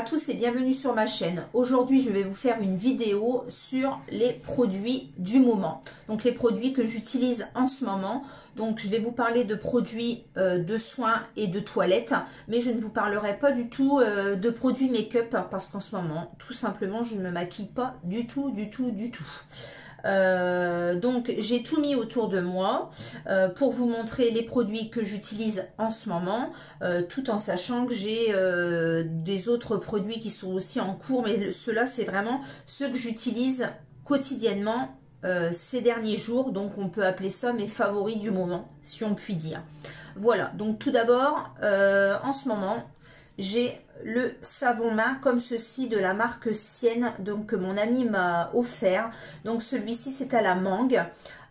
à tous et bienvenue sur ma chaîne. Aujourd'hui, je vais vous faire une vidéo sur les produits du moment. Donc les produits que j'utilise en ce moment. Donc je vais vous parler de produits de soins et de toilette, mais je ne vous parlerai pas du tout de produits make-up parce qu'en ce moment, tout simplement, je ne me maquille pas du tout. Donc j'ai tout mis autour de moi pour vous montrer les produits que j'utilise en ce moment, tout en sachant que j'ai des autres produits qui sont aussi en cours, mais ceux-là c'est vraiment ceux que j'utilise quotidiennement ces derniers jours, donc on peut appeler ça mes favoris du moment, si on peut dire. Voilà, donc tout d'abord, en ce moment, j'ai le savon main comme ceci de la marque Sienne, donc que mon ami m'a offert. Donc celui-ci c'est à la mangue,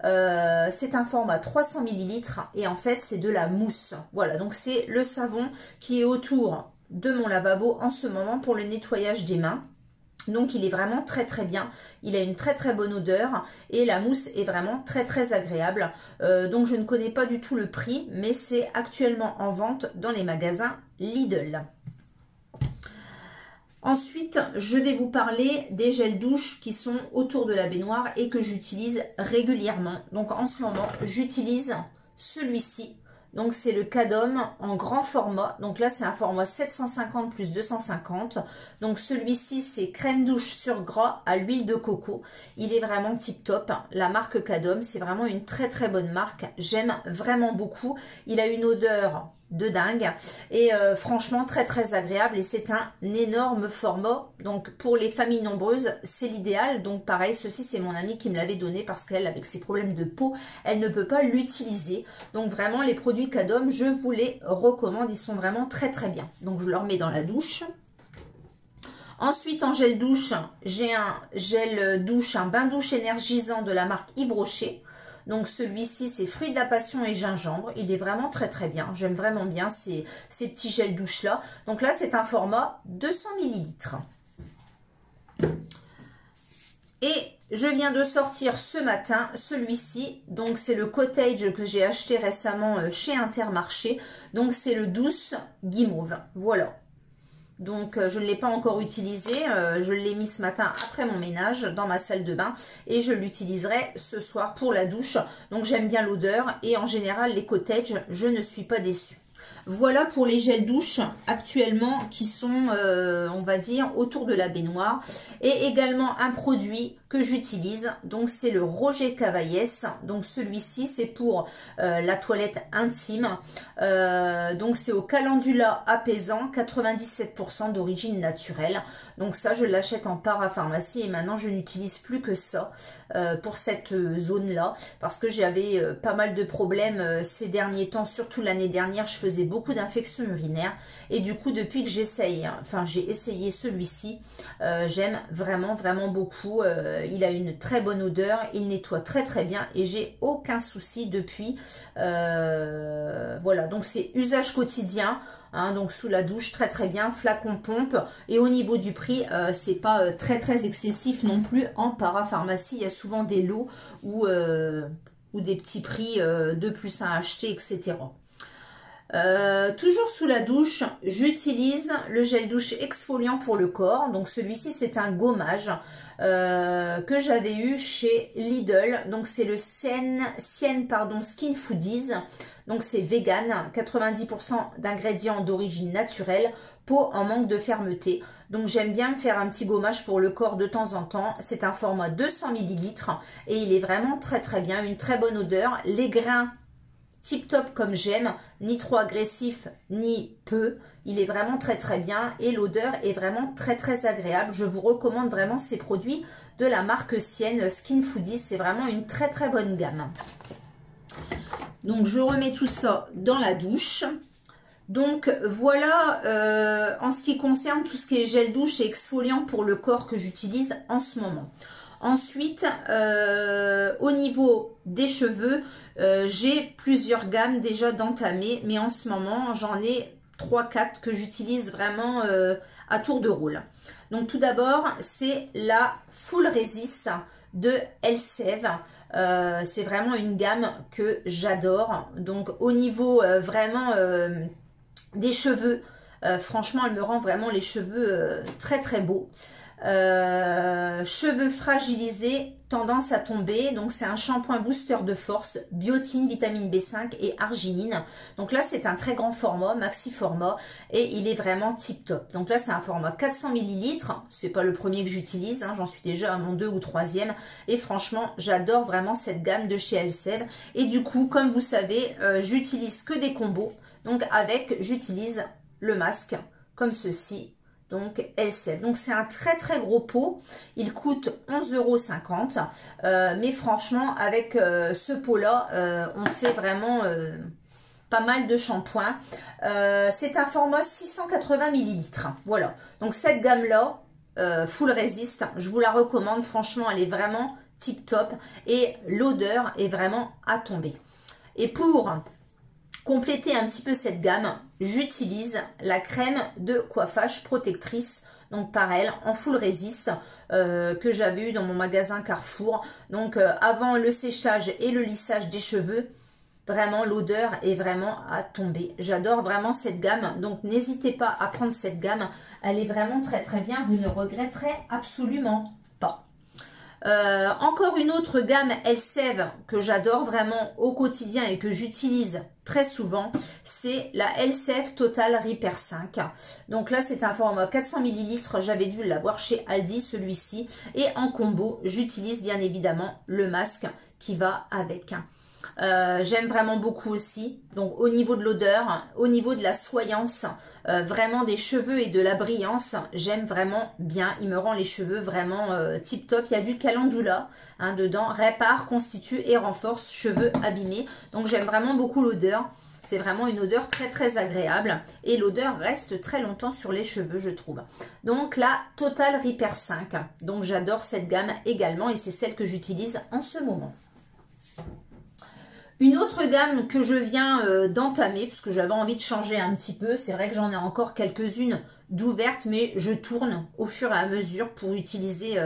c'est un format 300 ml et en fait c'est de la mousse. Voilà, donc c'est le savon qui est autour de mon lavabo en ce moment pour le nettoyage des mains. Donc il est vraiment très bien, il a une très bonne odeur et la mousse est vraiment très agréable. Donc je ne connais pas du tout le prix, mais c'est actuellement en vente dans les magasins Lidl. Ensuite, je vais vous parler des gels douche qui sont autour de la baignoire et que j'utilise régulièrement. Donc en ce moment, j'utilise celui-ci. Donc c'est le Cadom en grand format. Donc là c'est un format 750 plus 250. Donc celui-ci c'est crème douche sur gras à l'huile de coco. Il est vraiment tip top. La marque Cadom, c'est vraiment une très bonne marque. J'aime vraiment beaucoup. Il a une odeur de dingue et franchement très agréable et c'est un énorme format, donc pour les familles nombreuses c'est l'idéal. Donc pareil, ceci c'est mon amie qui me l'avait donné parce qu'elle, avec ses problèmes de peau, elle ne peut pas l'utiliser. Donc vraiment les produits Cadom, je vous les recommande, ils sont vraiment très bien. Donc je leur mets dans la douche. Ensuite, en gel douche, j'ai un gel douche, un bain douche énergisant de la marque Yves Rocher. Donc celui-ci c'est fruits de la passion et gingembre. Il est vraiment très bien. J'aime vraiment bien ces petits gels douche là. Donc là c'est un format 200 ml. Et je viens de sortir ce matin celui-ci. Donc c'est le Cottage que j'ai acheté récemment chez Intermarché. Donc c'est le Douce Guimauve. Voilà. Donc je ne l'ai pas encore utilisé, je l'ai mis ce matin après mon ménage dans ma salle de bain et je l'utiliserai ce soir pour la douche. Donc j'aime bien l'odeur et en général les Cottage, je ne suis pas déçue. Voilà pour les gels douche actuellement qui sont, on va dire, autour de la baignoire. Et également un produit que j'utilise, donc c'est le Roger Cavaillès. Donc celui-ci c'est pour la toilette intime. Donc c'est au calendula apaisant, 97% d'origine naturelle. Donc ça je l'achète en parapharmacie et maintenant je n'utilise plus que ça pour cette zone là. Parce que j'avais pas mal de problèmes ces derniers temps, surtout l'année dernière, je faisais beaucoup d'infections urinaires. Et du coup depuis que j'ai essayé celui-ci, j'aime vraiment beaucoup. Il a une très bonne odeur, il nettoie très bien et j'ai aucun souci depuis. Voilà, donc c'est usage quotidien, hein, donc sous la douche, très bien, flacon pompe. Et au niveau du prix, c'est pas très excessif non plus. En parapharmacie, il y a souvent des lots ou des petits prix de plus à acheter, etc. Toujours sous la douche, j'utilise le gel douche exfoliant pour le corps. Donc celui-ci c'est un gommage que j'avais eu chez Lidl. Donc c'est le Sienne Skin Foodies. Donc c'est vegan, 90% d'ingrédients d'origine naturelle, peau en manque de fermeté. Donc j'aime bien me faire un petit gommage pour le corps de temps en temps. C'est un format 200 ml et il est vraiment très bien, une très bonne odeur. Les grains tip top comme j'aime, ni trop agressif ni peu. Il est vraiment très bien et l'odeur est vraiment très agréable. Je vous recommande vraiment ces produits de la marque Sienne Skin Foodies. C'est vraiment une très bonne gamme. Donc je remets tout ça dans la douche. Donc voilà en ce qui concerne tout ce qui est gel douche et exfoliant pour le corps que j'utilise en ce moment. Ensuite, au niveau des cheveux, j'ai plusieurs gammes déjà d'entamées, mais en ce moment, j'en ai 3-4 que j'utilise vraiment à tour de rôle. Donc tout d'abord, c'est la Full Resist de Elseve. C'est vraiment une gamme que j'adore. Donc au niveau vraiment des cheveux, Franchement, elle me rend vraiment les cheveux très très beaux. Cheveux fragilisés, tendance à tomber. Donc c'est un shampoing booster de force, biotine, vitamine B5 et arginine. Donc là c'est un très grand format, maxi format, et il est vraiment tip top. Donc là c'est un format 400 ml. C'est pas le premier que j'utilise, hein, j'en suis déjà à mon 2 ou 3e. Et franchement j'adore vraiment cette gamme de chez Elseve. Et du coup, comme vous savez, j'utilise que des combos. Donc j'utilise le masque comme ceci. Donc Elseve. Donc c'est un très très gros pot. Il coûte 11,50 €. Mais franchement, avec ce pot-là, on fait vraiment pas mal de shampoings. C'est un format 680 ml. Voilà. Donc cette gamme-là, Full Resist, je vous la recommande. Franchement, elle est vraiment tip top. Et l'odeur est vraiment à tomber. Et pour compléter un petit peu cette gamme, j'utilise la crème de coiffage protectrice, donc pareil, en Full Resist, que j'avais eu dans mon magasin Carrefour. Donc avant le séchage et le lissage des cheveux, vraiment l'odeur est vraiment à tomber. J'adore vraiment cette gamme, donc n'hésitez pas à prendre cette gamme, elle est vraiment très très bien, vous ne regretterez absolument pas. Encore une autre gamme Elseve que j'adore vraiment au quotidien et que j'utilise très souvent, c'est la Elseve Total Repair 5. Donc là c'est un format 400 ml, j'avais dû l'avoir chez Aldi celui-ci, et en combo j'utilise bien évidemment le masque qui va avec. J'aime vraiment beaucoup aussi, donc au niveau de l'odeur, au niveau de la soyance, vraiment des cheveux et de la brillance, j'aime vraiment bien. Il me rend les cheveux vraiment tip top. Il y a du calendula dedans, répare, constitue et renforce cheveux abîmés. Donc j'aime vraiment beaucoup l'odeur. C'est vraiment une odeur très très agréable et l'odeur reste très longtemps sur les cheveux, je trouve. Donc la Total Repair 5, donc j'adore cette gamme également et c'est celle que j'utilise en ce moment. Une autre gamme que je viens d'entamer, parce que j'avais envie de changer un petit peu, c'est vrai que j'en ai encore quelques-unes d'ouvertes, mais je tourne au fur et à mesure pour utiliser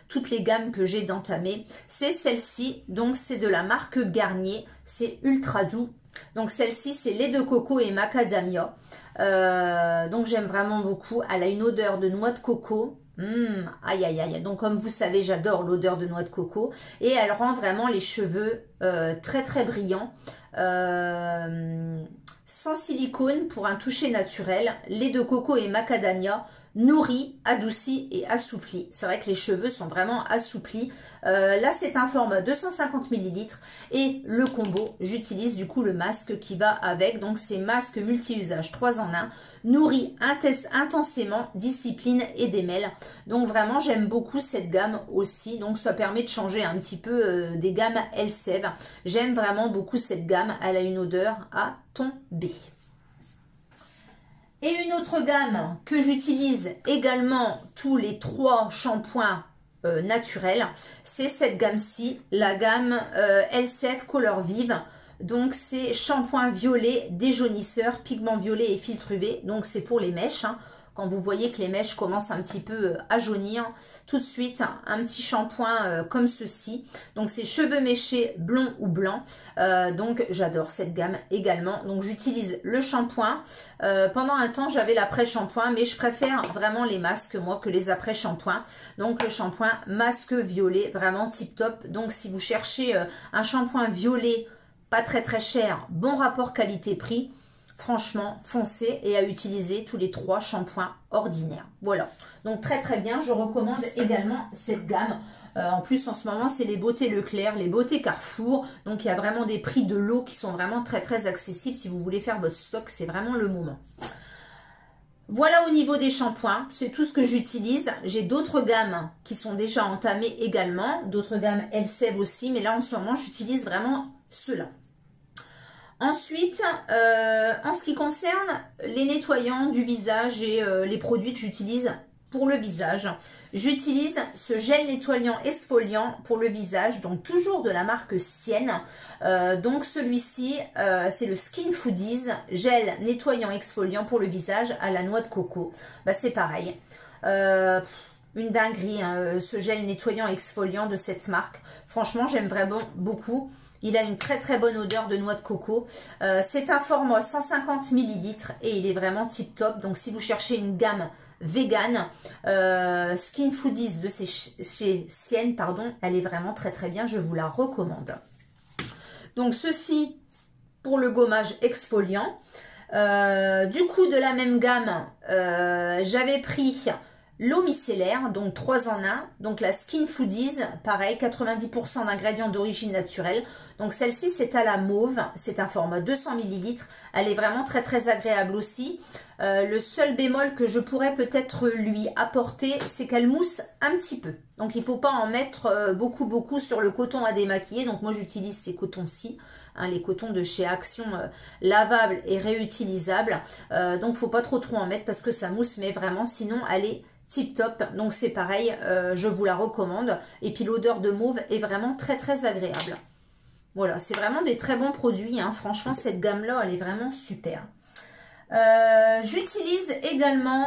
toutes les gammes que j'ai d'entamer. C'est celle-ci, donc c'est de la marque Garnier, c'est ultra doux. Donc celle-ci, c'est lait de coco et macadamia. Donc j'aime vraiment beaucoup, elle a une odeur de noix de coco. Aïe aïe aïe, donc comme vous savez j'adore l'odeur de noix de coco et elle rend vraiment les cheveux très très brillants, sans silicone pour un toucher naturel, lait de coco et macadamia, nourri, adouci et assoupli. C'est vrai que les cheveux sont vraiment assouplis. Là c'est un format 250 ml et le combo, j'utilise du coup le masque qui va avec, donc c'est masque multi-usage 3 en 1, nourrit intensément, discipline et démêle. Donc vraiment j'aime beaucoup cette gamme aussi, donc ça permet de changer un petit peu des gammes Elseve. J'aime vraiment beaucoup cette gamme, elle a une odeur à tomber. Et une autre gamme que j'utilise également tous les 3 shampoings naturels, c'est cette gamme-ci, la gamme Elseve Color Vive. Donc c'est shampoing violet, déjaunisseur, pigment violet et filtre UV. Donc c'est pour les mèches. Quand vous voyez que les mèches commencent un petit peu à jaunir, tout de suite un petit shampoing comme ceci. Donc c'est cheveux méchés blonds ou blancs. Donc j'adore cette gamme également. Donc j'utilise le shampoing. Pendant un temps j'avais l'après-shampoing, mais je préfère vraiment les masques moi que les après-shampoings. Donc le shampoing masque violet, vraiment tip top. Donc si vous cherchez un shampoing violet pas très très cher, bon rapport qualité-prix, franchement, foncez et à utiliser tous les 3 shampoings ordinaires. Voilà, donc très très bien, je recommande également cette gamme. En plus, en ce moment, c'est les beautés Leclerc, les beautés Carrefour. Donc, il y a vraiment des prix de lot qui sont vraiment très très accessibles. Si vous voulez faire votre stock, c'est vraiment le moment. Voilà au niveau des shampoings, c'est tout ce que j'utilise. J'ai d'autres gammes qui sont déjà entamées également, d'autres gammes Elseve aussi, mais là en ce moment, j'utilise vraiment ceux-là. Ensuite, en ce qui concerne les nettoyants du visage et les produits que j'utilise pour le visage, j'utilise ce gel nettoyant exfoliant pour le visage, donc toujours de la marque Sienne. Donc celui-ci, c'est le Skin Foodies, gel nettoyant exfoliant pour le visage à la noix de coco. Bah, c'est pareil. une dinguerie, hein, ce gel nettoyant exfoliant de cette marque. Franchement, j'aime vraiment beaucoup. Il a une très très bonne odeur de noix de coco. C'est un format 150 ml et il est vraiment tip top. Donc si vous cherchez une gamme vegan, Skin Foodies de chez Sienne, pardon, elle est vraiment très très bien. Je vous la recommande. Donc ceci pour le gommage exfoliant. Du coup, de la même gamme, j'avais pris l'eau micellaire, donc 3 en 1. Donc la Skin Foodies, pareil, 90% d'ingrédients d'origine naturelle. Donc celle-ci, c'est à la mauve. C'est un format 200 ml. Elle est vraiment très très agréable aussi. Le seul bémol que je pourrais peut-être lui apporter, c'est qu'elle mousse un petit peu. Donc il ne faut pas en mettre beaucoup sur le coton à démaquiller. Donc moi, j'utilise ces cotons-ci. Hein, les cotons de chez Action, lavables et réutilisables. Donc faut pas trop en mettre parce que ça mousse. Mais vraiment, sinon, elle est tip top. Donc c'est pareil, je vous la recommande. Et puis l'odeur de mauve est vraiment très très agréable. Voilà, c'est vraiment des très bons produits. Hein. Franchement, cette gamme-là, elle est vraiment super. J'utilise également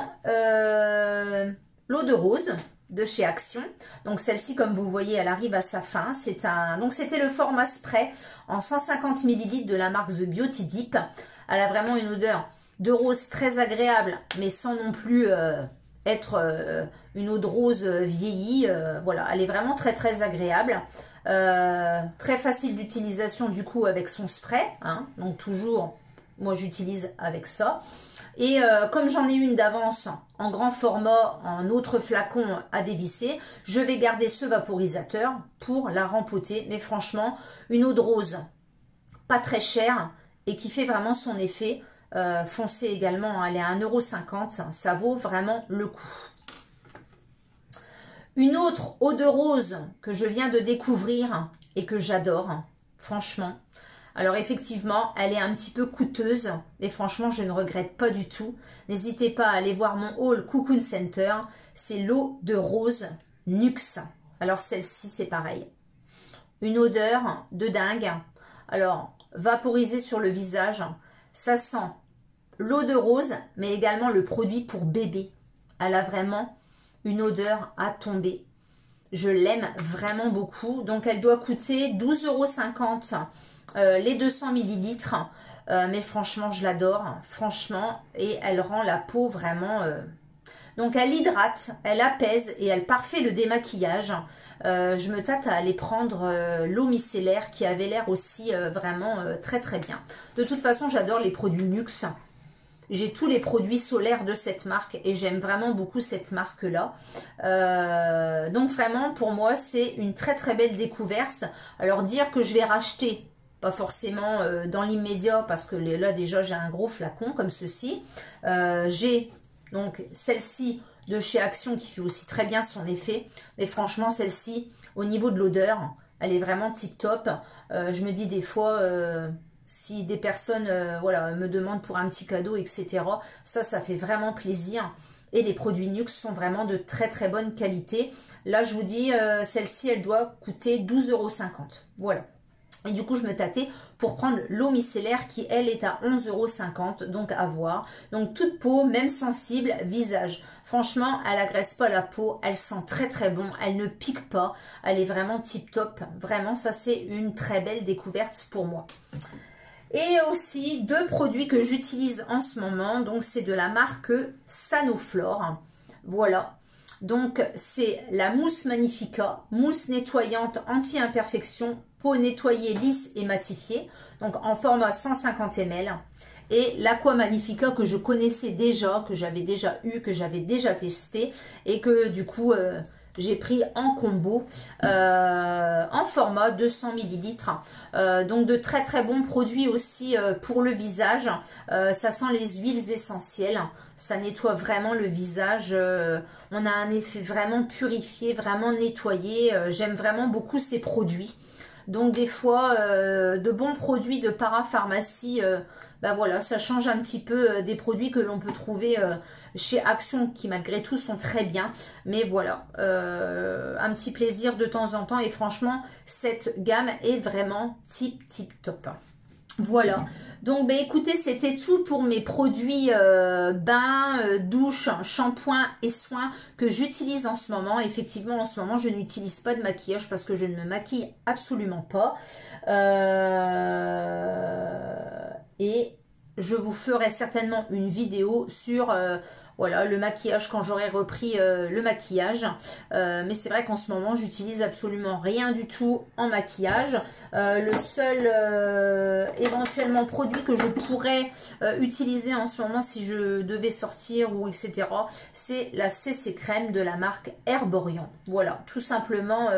l'eau de rose de chez Action. Donc celle-ci, comme vous voyez, elle arrive à sa fin. Donc c'était le format spray en 150 ml de la marque The Beauty Deep. Elle a vraiment une odeur de rose très agréable, mais sans non plus être une eau de rose vieillie. Voilà, elle est vraiment très très agréable. Très facile d'utilisation du coup avec son spray. Hein, donc toujours, moi j'utilise avec ça. Et comme j'en ai une d'avance en grand format, en autre flacon à dévisser, je vais garder ce vaporisateur pour la rempoter. Mais franchement, une eau de rose pas très chère et qui fait vraiment son effet. Foncez également, elle est à 1,50 €, ça vaut vraiment le coup. Une autre eau de rose que je viens de découvrir et que j'adore, franchement. Alors effectivement, elle est un petit peu coûteuse, mais franchement, je ne regrette pas du tout. N'hésitez pas à aller voir mon haul Cocoon Center. C'est l'eau de rose Nuxe. Alors celle-ci, c'est pareil. Une odeur de dingue. Alors, vaporisée sur le visage, ça sent l'eau de rose, mais également le produit pour bébé. Elle a vraiment une odeur à tomber. Je l'aime vraiment beaucoup. Donc, elle doit coûter 12,50 € les 200 ml. Mais franchement, je l'adore. Franchement, et elle rend la peau vraiment... Donc, elle hydrate, elle apaise et elle parfait le démaquillage. Je me tâte à aller prendre l'eau micellaire qui avait l'air aussi vraiment très très bien. De toute façon, j'adore les produits Nuxe. J'ai tous les produits solaires de cette marque et j'aime vraiment beaucoup cette marque-là. Donc vraiment, pour moi, c'est une très très belle découverte. Alors dire que je vais racheter, pas forcément dans l'immédiat parce que là déjà j'ai un gros flacon comme ceci. J'ai donc celle-ci de chez Action qui fait aussi très bien son effet. Mais franchement, celle-ci, au niveau de l'odeur, elle est vraiment tip top. Je me dis des fois... si des personnes voilà, me demandent pour un petit cadeau, etc. Ça fait vraiment plaisir. Et les produits Nuxe sont vraiment de très très bonne qualité. Là, je vous dis, celle-ci, elle doit coûter 12,50 €. Voilà. Et du coup, je me tâtais pour prendre l'eau micellaire qui, elle, est à 11,50 €. Donc, à voir. Donc, toute peau, même sensible, visage. Franchement, elle agresse pas la peau. Elle sent très très bon. Elle ne pique pas. Elle est vraiment tip top. Vraiment, ça, c'est une très belle découverte pour moi. Et aussi 2 produits que j'utilise en ce moment. Donc c'est de la marque Sanoflore. Voilà. Donc c'est la mousse Magnifica. Mousse nettoyante anti-imperfection. Peau nettoyée, lisse et matifiée. Donc en format 150 ml. Et l'Aqua Magnifica que je connaissais déjà. Que j'avais déjà eu. Que j'avais déjà testé. Et que du coup... j'ai pris en combo, en format 200 ml. Donc de très très bons produits aussi pour le visage. Ça sent les huiles essentielles. Ça nettoie vraiment le visage. On a un effet vraiment purifié, vraiment nettoyé. J'aime vraiment beaucoup ces produits. Donc des fois, de bons produits de parapharmacie... ben voilà, ça change un petit peu des produits que l'on peut trouver chez Action qui malgré tout sont très bien. Mais voilà, un petit plaisir de temps en temps et franchement, cette gamme est vraiment tip top. Voilà. Donc, ben, écoutez, c'était tout pour mes produits bain, douche, shampoing et soins que j'utilise en ce moment. Effectivement, en ce moment, je n'utilise pas de maquillage parce que je ne me maquille absolument pas. Et je vous ferai certainement une vidéo sur voilà, le maquillage quand j'aurai repris le maquillage. Mais c'est vrai qu'en ce moment, j'utilise absolument rien du tout en maquillage. Le seul éventuellement produit que je pourrais utiliser en ce moment si je devais sortir ou etc. c'est la CC crème de la marque Herborian. Voilà, tout simplement...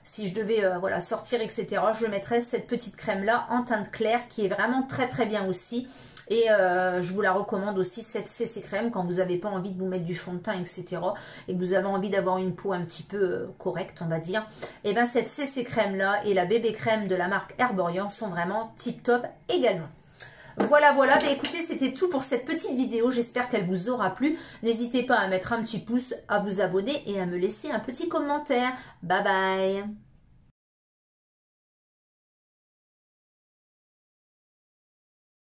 si je devais voilà, sortir, etc., je mettrais cette petite crème-là en teinte claire qui est vraiment très très bien aussi. Et je vous la recommande aussi, cette CC crème, quand vous n'avez pas envie de vous mettre du fond de teint, etc. et que vous avez envie d'avoir une peau un petit peu correcte, on va dire. Et bien cette CC crème-là et la bébé crème de la marque Herborian sont vraiment tip top également. Voilà, voilà, bah écoutez, c'était tout pour cette petite vidéo, j'espère qu'elle vous aura plu. N'hésitez pas à mettre un petit pouce, à vous abonner et à me laisser un petit commentaire. Bye bye!